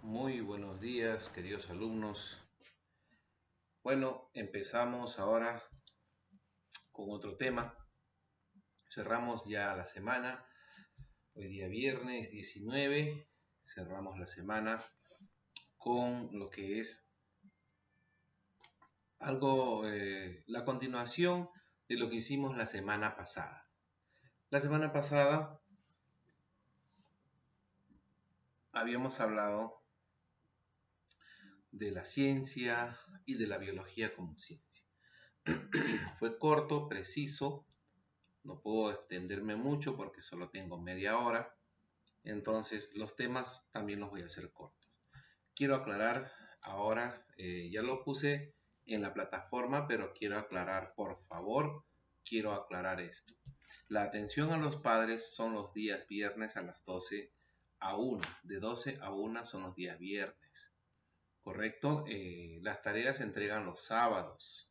Muy buenos días, queridos alumnos. Bueno, empezamos ahora con otro tema. Cerramos ya la semana. Hoy día viernes 19. Cerramos la semana con lo que es la continuación de lo que hicimos la semana pasada. La semana pasada habíamos hablado de la ciencia y de la biología como ciencia. Fue corto, preciso. No puedo extenderme mucho porque solo tengo media hora. Entonces los temas también los voy a hacer cortos. Quiero aclarar ahora, ya lo puse en la plataforma, pero quiero aclarar, por favor, quiero aclarar esto. La atención a los padres son los días viernes a las 12 a 1. De 12 a 1 son los días viernes. ¿Correcto? Las tareas se entregan los sábados,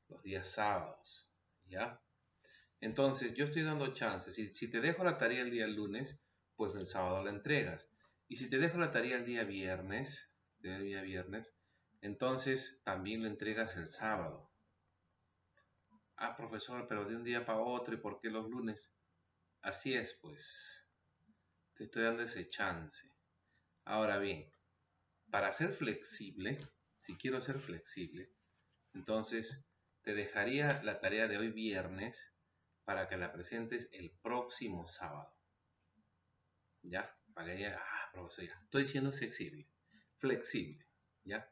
los días sábados. ¿Ya? Entonces, yo estoy dando chances. Si te dejo la tarea el día lunes, pues el sábado la entregas. Y si te dejo la tarea el día viernes, entonces también lo entregas el sábado. Ah, profesor, pero de un día para otro, ¿y por qué los lunes? Así es, pues. Te estoy dando ese chance. Ahora bien, para ser flexible, si quiero ser flexible, entonces te dejaría la tarea de hoy viernes para que la presentes el próximo sábado. ¿Ya? Para que ya, profesor, ya. Estoy siendo flexible, ¿ya?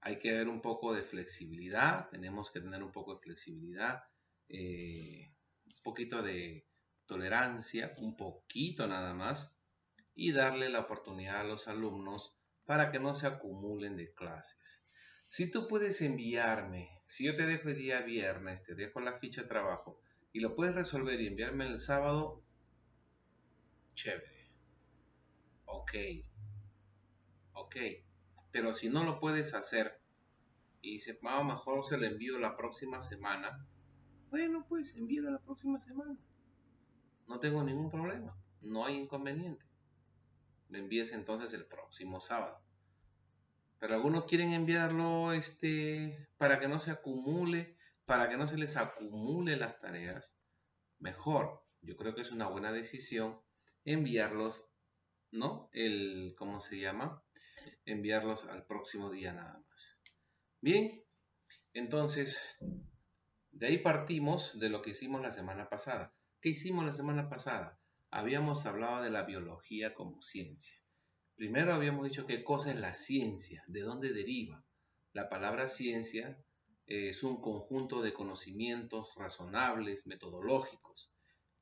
Hay que ver un poco de flexibilidad, tenemos que tener un poco de flexibilidad, un poquito de tolerancia, un poquito nada más, y darle la oportunidad a los alumnos para que no se acumulen de clases. Si tú puedes enviarme, si yo te dejo el día viernes, te dejo la ficha de trabajo y lo puedes resolver y enviarme el sábado, chévere. Ok, pero si no lo puedes hacer y dices, mejor se lo envío la próxima semana, bueno, pues envíalo la próxima semana. No tengo ningún problema, no hay inconveniente. Lo envíes entonces el próximo sábado. Pero algunos quieren enviarlo para que no se acumule, para que no se les acumule las tareas. Mejor, yo creo que es una buena decisión enviarlos, ¿no? ¿Cómo se llama? Enviarlos al próximo día nada más. Bien, entonces, de ahí partimos de lo que hicimos la semana pasada. ¿Qué hicimos la semana pasada? Habíamos hablado de la biología como ciencia. Primero habíamos dicho qué cosa es la ciencia, de dónde deriva. La palabra ciencia es un conjunto de conocimientos razonables, metodológicos,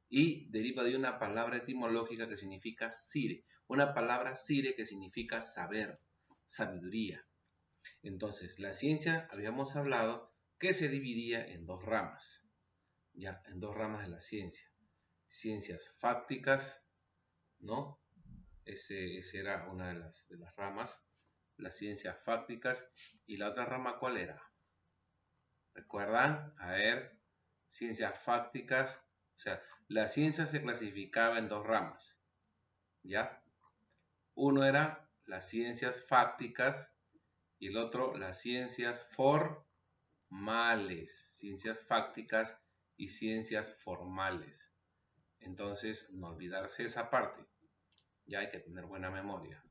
y deriva de una palabra etimológica que significa sire, una palabra sire que significa saber, sabiduría. Entonces, la ciencia, habíamos hablado que se dividía en dos ramas, ya, en dos ramas de la ciencia. Ciencias fácticas, ¿no? Esa era una de las ramas, las ciencias fácticas. ¿Y la otra rama cuál era? ¿Recuerdan? A ver, ciencias fácticas, o sea, la ciencia se clasificaba en dos ramas, ¿ya? Uno era las ciencias fácticas y el otro las ciencias formales, ciencias fácticas y ciencias formales. Entonces, no olvidarse esa parte. Ya hay que tener buena memoria.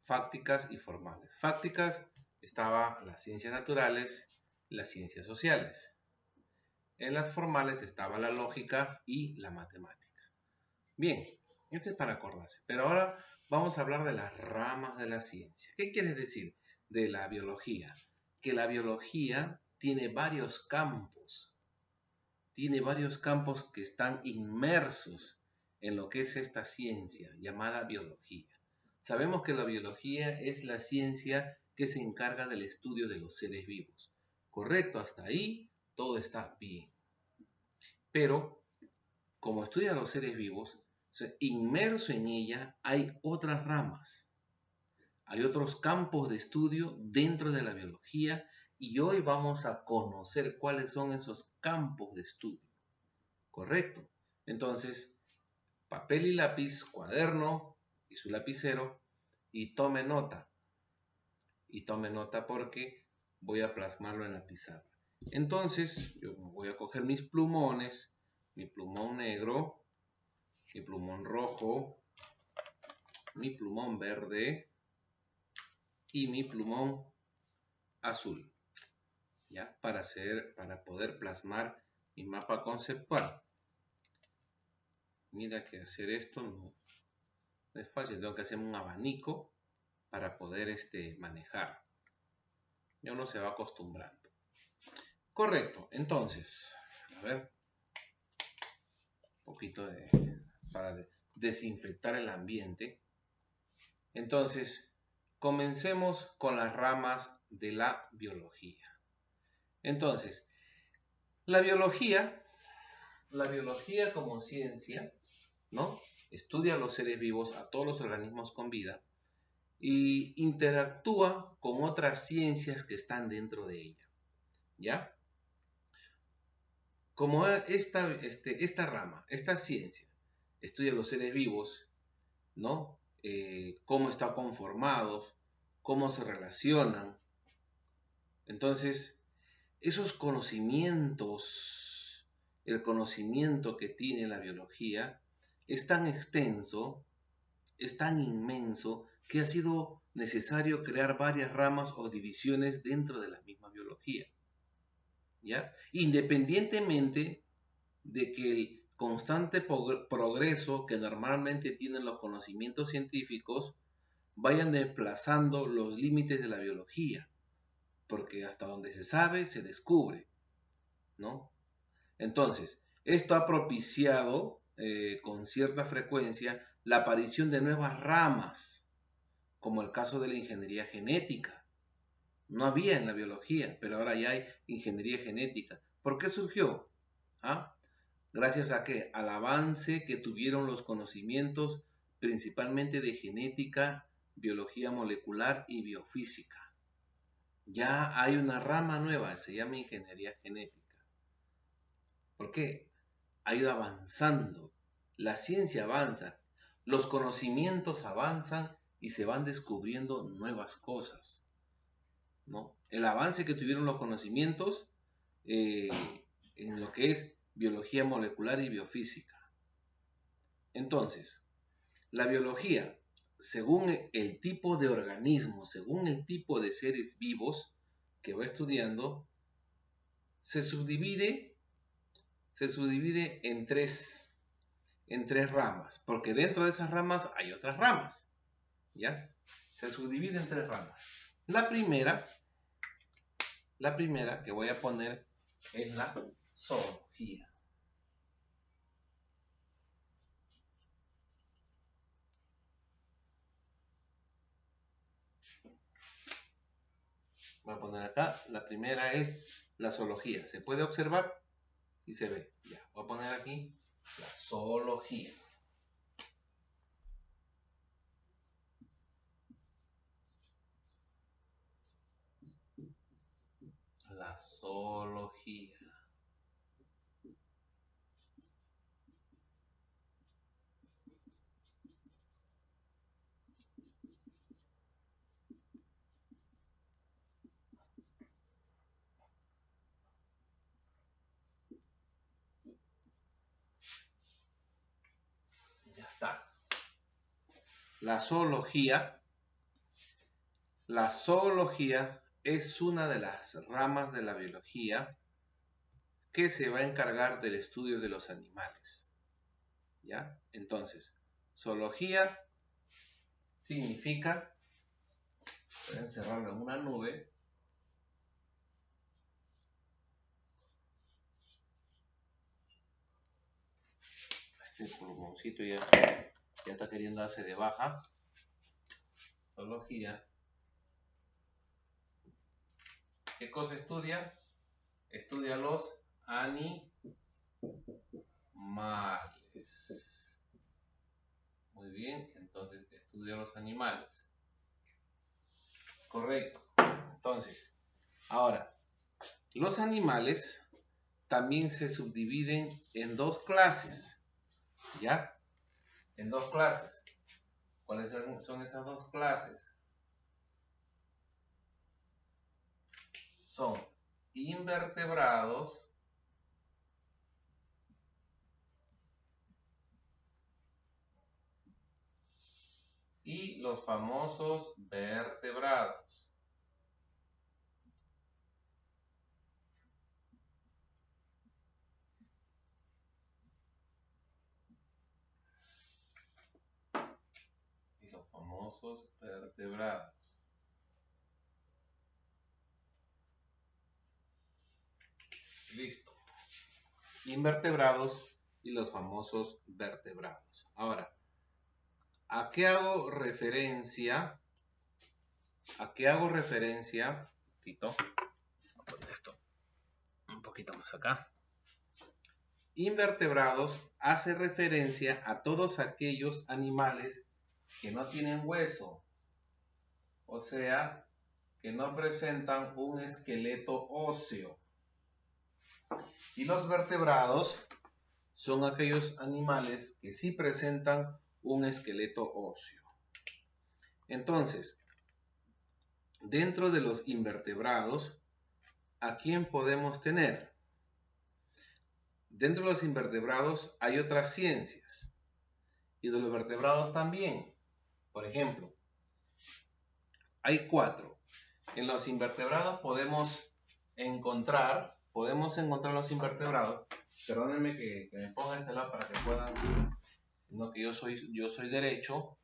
Fácticas y formales. Fácticas estaba las ciencias naturales, las ciencias sociales. En las formales estaba la lógica y la matemática. Bien, esto es para acordarse. Pero ahora vamos a hablar de las ramas de la ciencia. ¿Qué quiere decir de la biología? Que la biología tiene varios campos. Tiene varios campos que están inmersos en lo que es esta ciencia llamada biología. Sabemos que la biología es la ciencia que se encarga del estudio de los seres vivos. Correcto, hasta ahí todo está bien. Pero, como estudia los seres vivos, inmerso en ella hay otras ramas. Hay otros campos de estudio dentro de la biología y hoy vamos a conocer cuáles son esos campos de estudio. Correcto. Entonces, papel y lápiz, cuaderno y su lapicero. Y tome nota. Y tome nota porque voy a plasmarlo en la pizarra. Entonces, yo voy a coger mis plumones, mi plumón negro, mi plumón rojo, mi plumón verde y mi plumón azul, ¿ya? Para poder plasmar mi mapa conceptual. Mira que hacer esto no es fácil, tengo que hacer un abanico para poder manejar. Ya uno se va acostumbrando. Correcto, entonces, a ver, un poquito para desinfectar el ambiente. Entonces, comencemos con las ramas de la biología. Entonces, la biología como ciencia, ¿no? Estudia a los seres vivos, a todos los organismos con vida, y interactúa con otras ciencias que están dentro de ella, ¿ya? Como esta rama, esta ciencia, estudia los seres vivos, ¿no? Cómo están conformados, cómo se relacionan. Entonces, esos conocimientos, el conocimiento que tiene la biología, es tan extenso, es tan inmenso, que ha sido necesario crear varias ramas o divisiones dentro de la misma biología, ¿ya? Independientemente de que el constante progreso que normalmente tienen los conocimientos científicos vayan desplazando los límites de la biología, porque hasta donde se sabe, se descubre, ¿no? Entonces, esto ha propiciado con cierta frecuencia la aparición de nuevas ramas, como el caso de la ingeniería genética. No había en la biología, pero ahora ya hay ingeniería genética. ¿Por qué surgió? ¿Ah? ¿Gracias a qué? Al avance que tuvieron los conocimientos principalmente de genética, biología molecular y biofísica. Ya hay una rama nueva, se llama ingeniería genética. ¿Por qué? Ha ido avanzando, la ciencia avanza, los conocimientos avanzan y se van descubriendo nuevas cosas, ¿no? El avance que tuvieron los conocimientos en lo que es biología molecular y biofísica. Entonces, la biología, según el tipo de organismo, según el tipo de seres vivos que va estudiando, se subdivide en tres ramas, porque dentro de esas ramas hay otras ramas, ¿ya? Se subdivide en tres ramas. La primera que voy a poner es la zoología. Voy a poner acá, la primera es la zoología. ¿Se puede observar? Y se ve. Ya, voy a poner aquí la zoología. La zoología. Ya está. La zoología es una de las ramas de la biología que se va a encargar del estudio de los animales, ¿ya? Entonces, zoología significa, voy a encerrarlo en una nube, este pulmoncito ya está queriendo darse de baja. Zoología. ¿Qué cosa estudia? Estudia los animales. Muy bien, entonces estudia los animales. Correcto. Entonces, ahora, los animales también se subdividen en dos clases, ¿ya? En dos clases. ¿Cuáles son esas dos clases? Son invertebrados y los famosos vertebrados. Y los famosos vertebrados. Listo. Invertebrados y los famosos vertebrados. Ahora, ¿a qué hago referencia? ¿A qué hago referencia? Tito, voy a poner esto un poquito más acá. Invertebrados hace referencia a todos aquellos animales que no tienen hueso, o sea, que no presentan un esqueleto óseo. Y los vertebrados son aquellos animales que sí presentan un esqueleto óseo. Entonces, dentro de los invertebrados, ¿a quién podemos tener? Dentro de los invertebrados hay otras ciencias y de los vertebrados también. Por ejemplo, hay 4. En los invertebrados podemos encontrar los invertebrados. Perdónenme que me ponga este lado para que puedan, sino que yo soy derecho.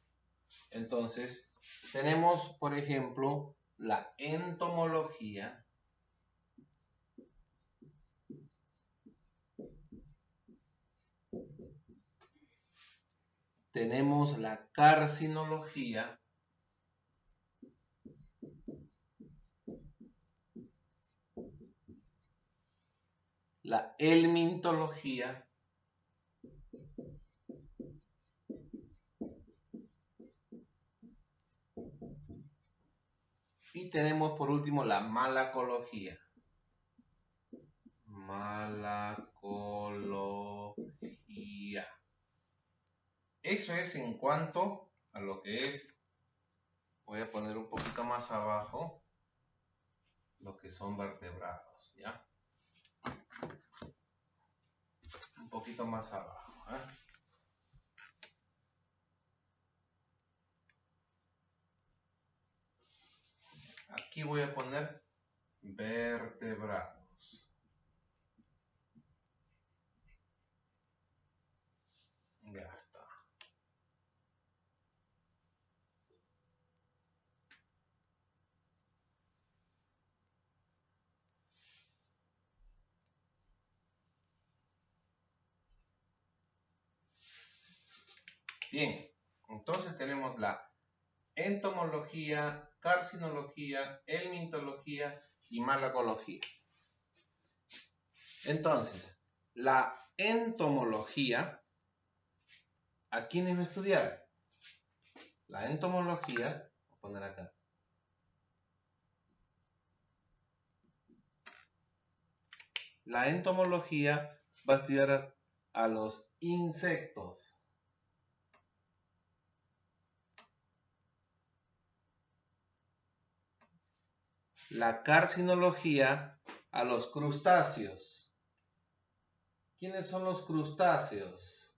Entonces, tenemos, por ejemplo, la entomología. Tenemos la carcinología. La helmintología. Y tenemos por último la malacología. Malacología. Eso es en cuanto a lo que es, voy a poner un poquito más abajo, lo que son vertebrados, ¿ya? Un poquito más abajo, ¿eh? Aquí voy a poner vertebrados. Ya está. Bien, entonces tenemos la entomología, carcinología, helmintología y malacología. Entonces, la entomología, ¿a quiénes va a estudiar? La entomología, voy a poner acá. La entomología va a estudiar a los insectos. La carcinología a los crustáceos. ¿Quiénes son los crustáceos?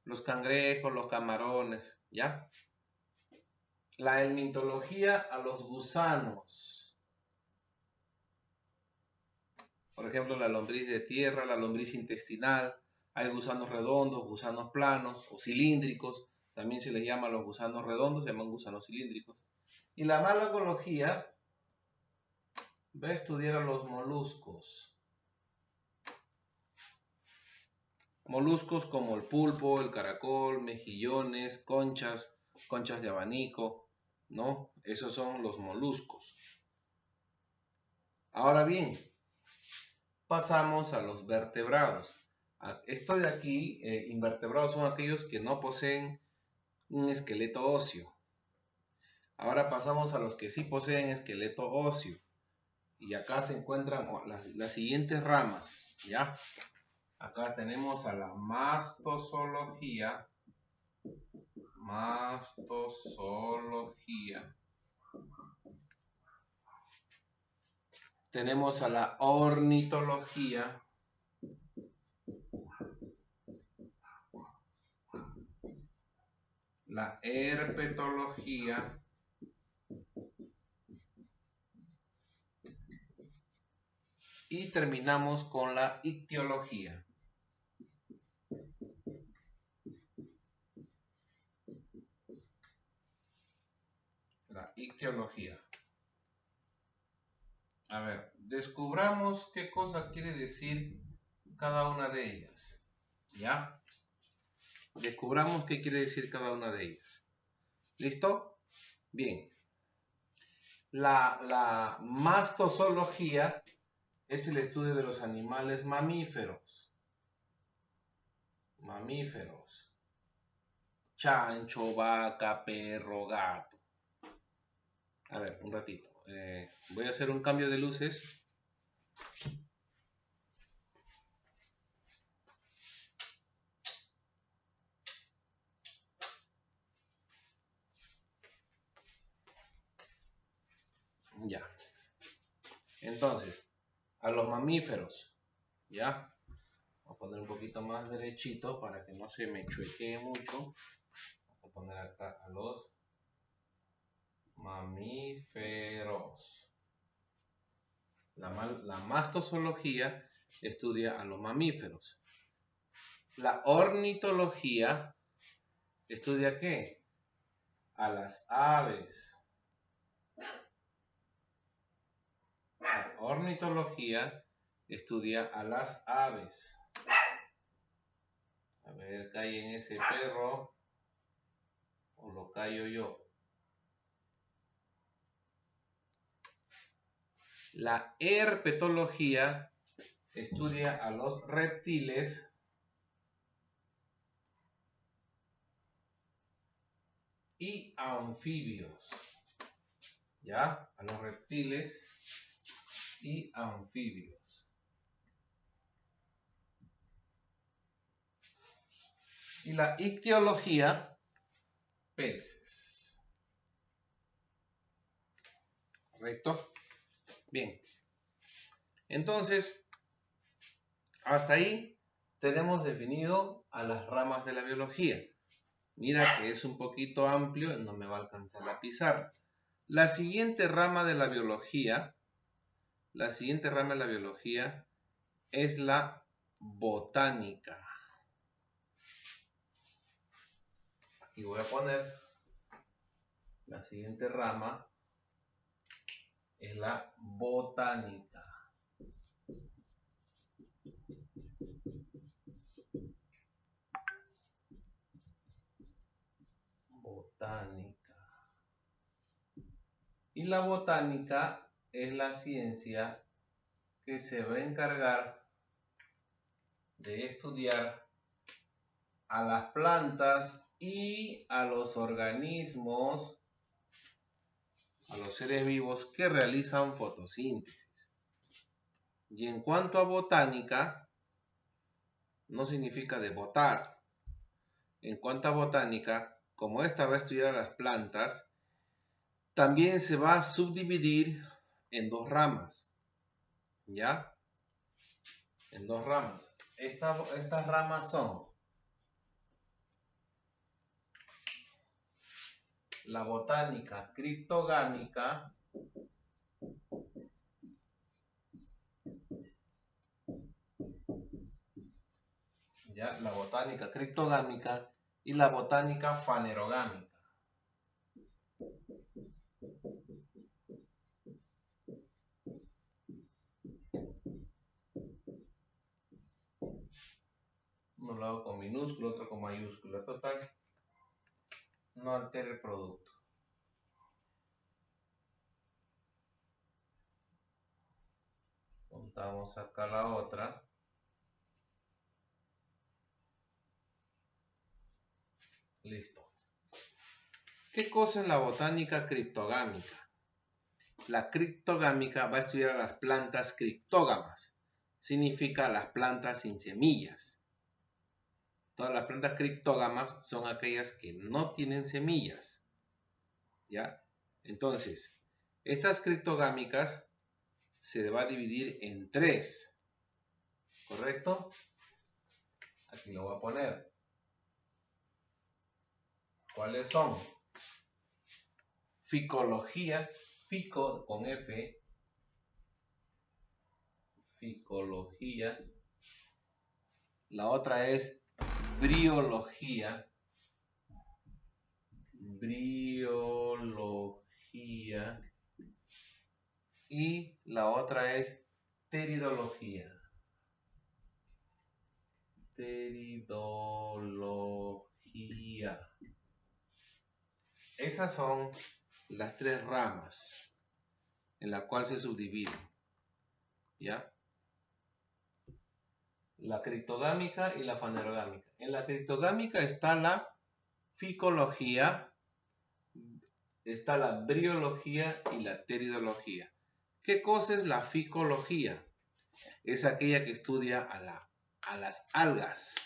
Los cangrejos, los camarones, ¿ya? La helmintología a los gusanos. Por ejemplo, la lombriz de tierra, la lombriz intestinal. Hay gusanos redondos, gusanos planos o cilíndricos. También se les llama a los gusanos redondos, se llaman gusanos cilíndricos. Y la malacología va a estudiar a los moluscos. Moluscos como el pulpo, el caracol, mejillones, conchas de abanico, ¿no? Esos son los moluscos. Ahora bien, pasamos a los vertebrados. Esto de aquí, invertebrados, son aquellos que no poseen un esqueleto óseo. Ahora pasamos a los que sí poseen esqueleto óseo. Y acá se encuentran las siguientes ramas, ¿ya? Acá tenemos a la mastozoología. Mastozoología. Tenemos a la ornitología. La herpetología. Y terminamos con la ictiología. La ictiología. A ver, descubramos qué cosa quiere decir cada una de ellas. ¿Ya? Descubramos qué quiere decir cada una de ellas. ¿Listo? Bien. La mastozoología es el estudio de los animales mamíferos. Mamíferos. Chancho, vaca, perro, gato. A ver, un ratito. Voy a hacer un cambio de luces. Ya. Entonces, a los mamíferos. ¿Ya? Voy a poner un poquito más derechito para que no se me chuequee mucho. Voy a poner acá a los mamíferos. La mastozoología estudia a los mamíferos. La ornitología estudia ¿qué? A las aves. La ornitología estudia a las aves. A ver, cae en ese perro o lo callo yo. La herpetología estudia a los reptiles y anfibios. ¿Ya? A los reptiles y anfibios. Y la ictiología, peces. ¿Correcto? Bien. Entonces, hasta ahí tenemos definido a las ramas de la biología. Mira que es un poquito amplio, no me va a alcanzar la pizarra. La siguiente rama de la biología es la botánica. Aquí voy a poner la siguiente rama es la botánica. Botánica. Y la botánica es la ciencia que se va a encargar de estudiar a las plantas y a los organismos, a los seres vivos que realizan fotosíntesis. Y en cuanto a botánica, no significa de botar. En cuanto a botánica, como esta va a estudiar a las plantas, también se va a subdividir en dos ramas. ¿Ya? En dos ramas. Estas ramas son la botánica criptogámica, ¿ya? La botánica criptogámica y la botánica fanerogámica. Uno lo hago con minúscula, otro con mayúscula. Total, no altere el producto. Contamos acá la otra. Listo. ¿Qué cosa es la botánica criptogámica? La criptogámica va a estudiar a las plantas criptógamas. Significa las plantas sin semillas. Todas las plantas criptógamas son aquellas que no tienen semillas, ¿ya? Entonces, estas criptogámicas se va a dividir en 3, ¿correcto? Aquí lo voy a poner. ¿Cuáles son? Ficología, fico con F, ficología. La otra es briología, briología. Y la otra es pteridología, pteridología. Esas son las 3 ramas en la cual se subdividen, ¿ya? La criptogámica y la fanerogámica. En la criptogámica está la ficología, está la briología y la pteridología. ¿Qué cosa es la ficología? Es aquella que estudia a las algas,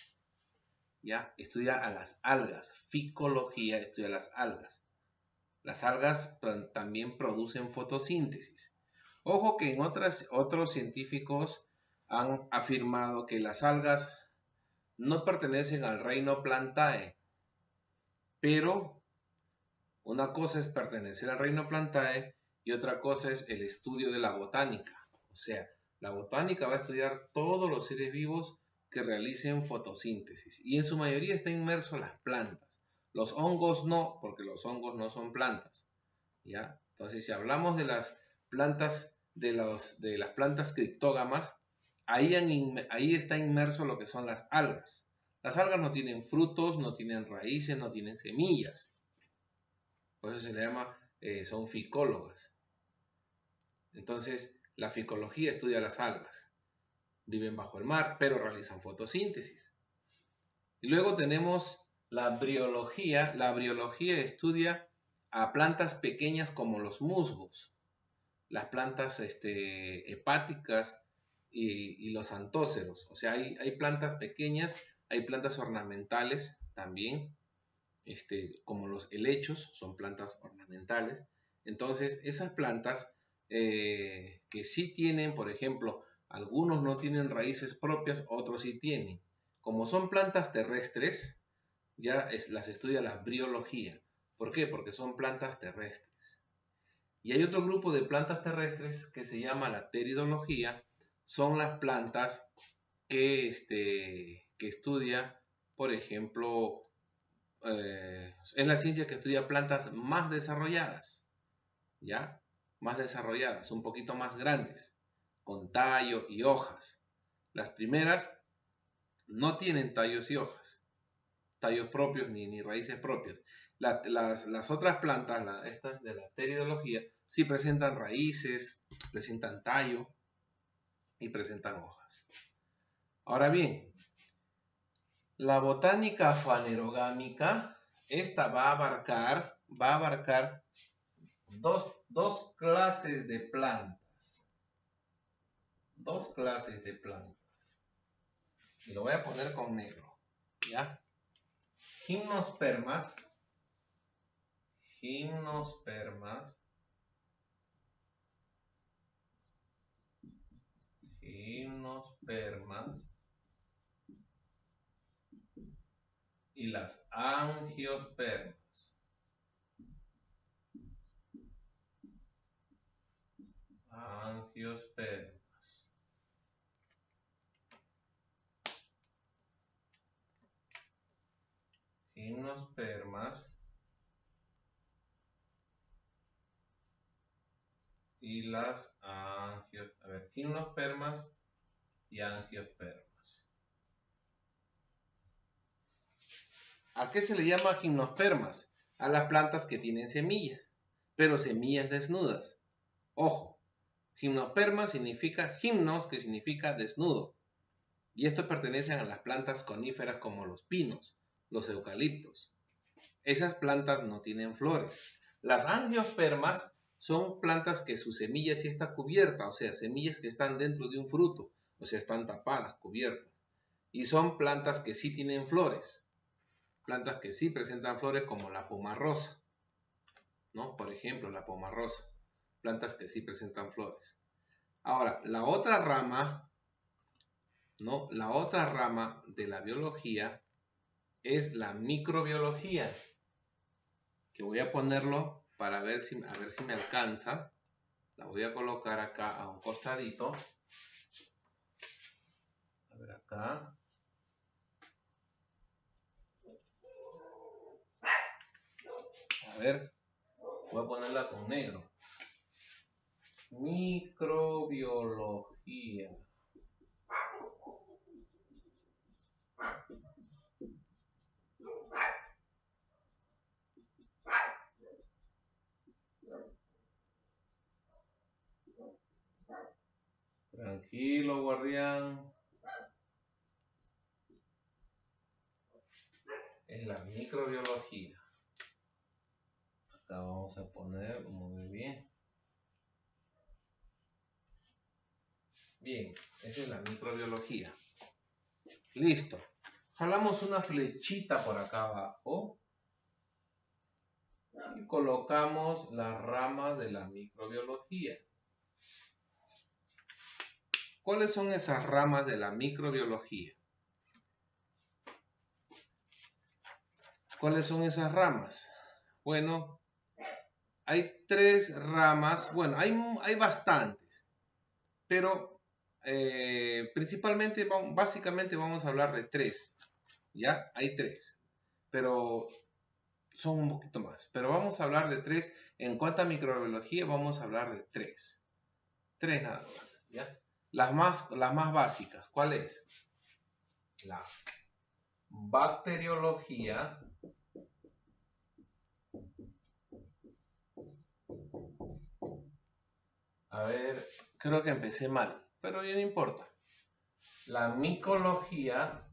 ¿ya? Estudia a las algas. Ficología estudia las algas. Las algas también producen fotosíntesis. Ojo que en otros científicos han afirmado que las algas no pertenecen al reino Plantae, pero una cosa es pertenecer al reino Plantae y otra cosa es el estudio de la botánica. O sea, la botánica va a estudiar todos los seres vivos que realicen fotosíntesis y en su mayoría está inmerso en las plantas. Los hongos no, porque los hongos no son plantas, ¿ya? Entonces, si hablamos de las plantas, de las plantas criptógamas, ahí está inmerso lo que son las algas. Las algas no tienen frutos, no tienen raíces, no tienen semillas. Por eso se le llama, son ficólogas. Entonces, la ficología estudia las algas. Viven bajo el mar, pero realizan fotosíntesis. Y luego tenemos la briología. La briología estudia a plantas pequeñas como los musgos, las plantas hepáticas y los antóceros. O sea, hay plantas pequeñas, hay plantas ornamentales también, como los helechos, son plantas ornamentales. Entonces, esas plantas que sí tienen, por ejemplo, algunos no tienen raíces propias, otros sí tienen. Como son plantas terrestres, las estudia la briología. ¿Por qué? Porque son plantas terrestres. Y hay otro grupo de plantas terrestres que se llama la pteridología. Son las plantas que estudia, por ejemplo, es la ciencia que estudia plantas más desarrolladas, ¿ya? Más desarrolladas, un poquito más grandes, con tallo y hojas. Las primeras no tienen tallos y hojas, tallos propios ni raíces propias. Las otras plantas, estas de la pteridología, sí presentan raíces, presentan tallo y presentan hojas. Ahora bien, la botánica fanerogámica, esta va a abarcar dos clases de plantas. Dos clases de plantas. Y lo voy a poner con negro, ¿ya? Gimnospermas y las angiospermas. Gimnospermas y las gimnospermas y angiospermas. ¿A qué se le llama gimnospermas? A las plantas que tienen semillas, pero semillas desnudas. Ojo, gimnosperma significa gimnos, que significa desnudo. Y esto pertenece a las plantas coníferas como los pinos, los eucaliptos. Esas plantas no tienen flores. Las angiospermas son plantas que su semilla sí está cubierta, o sea, semillas que están dentro de un fruto, o sea, están tapadas, cubiertas. Y son plantas que sí tienen flores. Plantas que sí presentan flores como la pomarrosa, ¿no? Por ejemplo, la pomarrosa. Plantas que sí presentan flores. Ahora, la otra rama, ¿no? La otra rama de la biología es la microbiología, que voy a ponerlo para ver si me alcanza. La voy a colocar acá a un costadito. A ver acá. A ver, voy a ponerla con negro. Microbiología. Tranquilo, guardián. Es la microbiología. Acá vamos a poner muy bien. Bien, esa es la microbiología. Listo. Jalamos una flechita por acá abajo y colocamos las ramas de la microbiología. ¿Cuáles son esas ramas de la microbiología? ¿Cuáles son esas ramas? Bueno, hay 3 ramas. Bueno, hay bastantes, pero básicamente vamos a hablar de 3. ¿Ya? Hay 3, pero son un poquito más. Pero vamos a hablar de 3. En cuanto a microbiología, vamos a hablar de 3. 3 nada más, ¿ya? Las más básicas, ¿cuál es? La bacteriología. A ver, creo que empecé mal, pero ya no importa. La micología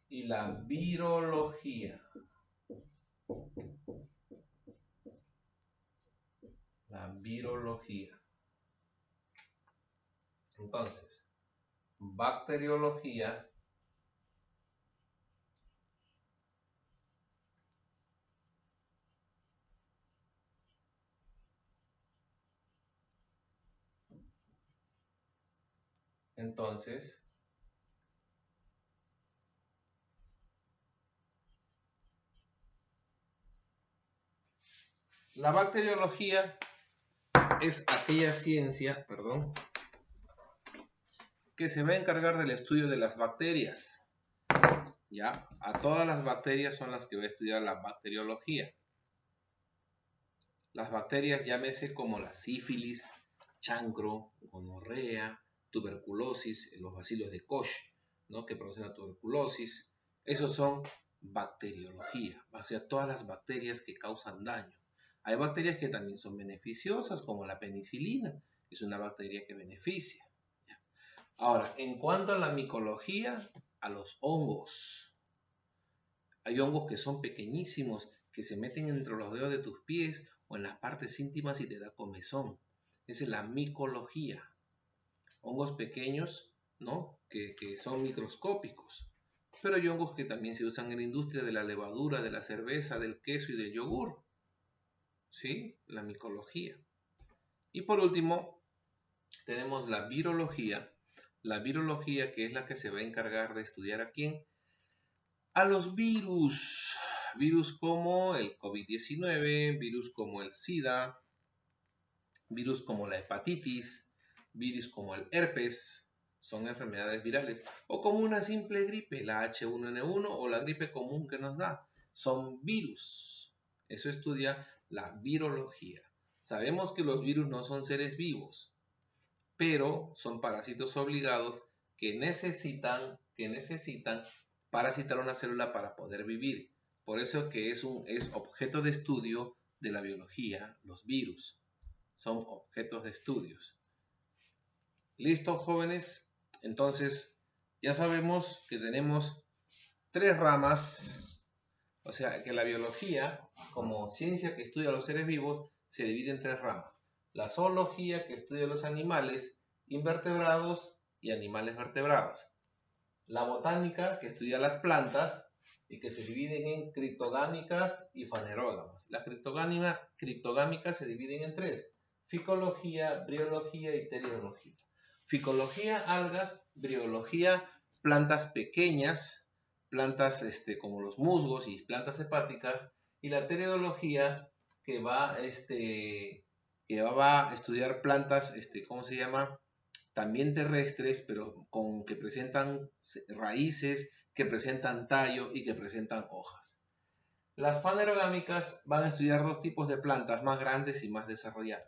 y la virología. La virología. Entonces, bacteriología, entonces, la bacteriología es aquella ciencia, que se va a encargar del estudio de las bacterias. ¿Ya? A todas las bacterias son las que va a estudiar la bacteriología. Las bacterias, llámese como la sífilis, chancro, gonorrea, tuberculosis, los bacilos de Koch, ¿no? Que producen la tuberculosis. Esos son bacteriología, o sea, todas las bacterias que causan daño. Hay bacterias que también son beneficiosas, como la penicilina, es una bacteria que beneficia. Ahora, en cuanto a la micología, a los hongos. Hay hongos que son pequeñísimos, que se meten entre los dedos de tus pies o en las partes íntimas y te da comezón. Esa es la micología. Hongos pequeños, ¿no? Que son microscópicos. Pero hay hongos que también se usan en la industria de la levadura, de la cerveza, del queso y del yogur. ¿Sí? La micología. Y por último, tenemos la virología. La virología, que es la que se va a encargar de estudiar a quién. A los virus. Virus como el COVID-19, virus como el SIDA, virus como la hepatitis, virus como el herpes, son enfermedades virales, o como una simple gripe, la H1N1 o la gripe común que nos da, son virus. Eso estudia la virología. Sabemos que los virus no son seres vivos, pero son parásitos obligados que necesitan parasitar una célula para poder vivir. Por eso que es objeto de estudio de la biología, los virus. Son objetos de estudios. ¿Listo, jóvenes? Entonces, ya sabemos que tenemos 3 ramas. O sea, que la biología, como ciencia que estudia los seres vivos, se divide en 3 ramas. La zoología, que estudia los animales invertebrados, y animales vertebrados. La botánica, que estudia las plantas y que se dividen en criptogámicas y fanerógamas. Las criptogámicas se dividen en tres: ficología, briología y teriología. Ficología, algas; briología, plantas pequeñas, plantas como los musgos y plantas hepáticas; y la teriología, que va a estudiar plantas, ¿cómo se llama? También terrestres, pero que presentan raíces, que presentan tallo y que presentan hojas. Las fanerogámicas van a estudiar dos tipos de plantas más grandes y más desarrolladas: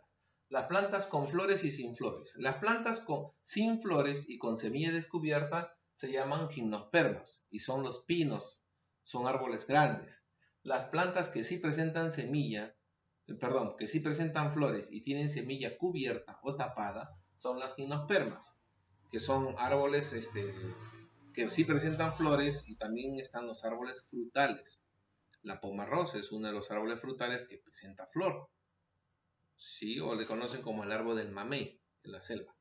las plantas con flores y sin flores. Las plantas sin flores y con semilla descubierta se llaman gimnospermas y son los pinos, son árboles grandes. Las plantas que sí presentan que sí presentan flores y tienen semilla cubierta o tapada son las gimnospermas, que son árboles que sí presentan flores, y también están los árboles frutales. La pomarrosa es uno de los árboles frutales que presenta flor, sí, o le conocen como el árbol del mamey en la selva.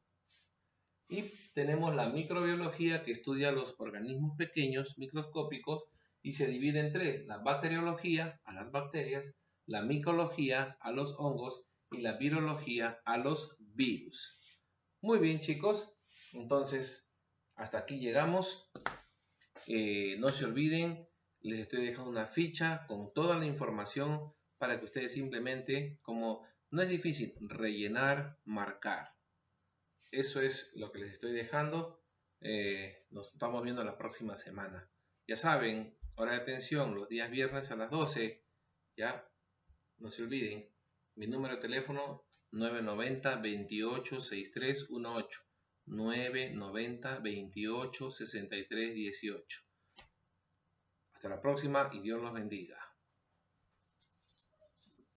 Y tenemos la microbiología, que estudia los organismos pequeños, microscópicos, y se divide en tres: la bacteriología, a las bacterias; la micología, a los hongos; y la virología, a los virus. Muy bien, chicos, entonces hasta aquí llegamos. No se olviden, les estoy dejando una ficha con toda la información para que ustedes simplemente, como no es difícil, rellenar, marcar. Eso es lo que les estoy dejando. Nos estamos viendo la próxima semana. Ya saben, hora de atención, los días viernes a las 12. Ya, no se olviden. Mi número de teléfono 990-286318. 990-286318. Hasta la próxima y Dios los bendiga.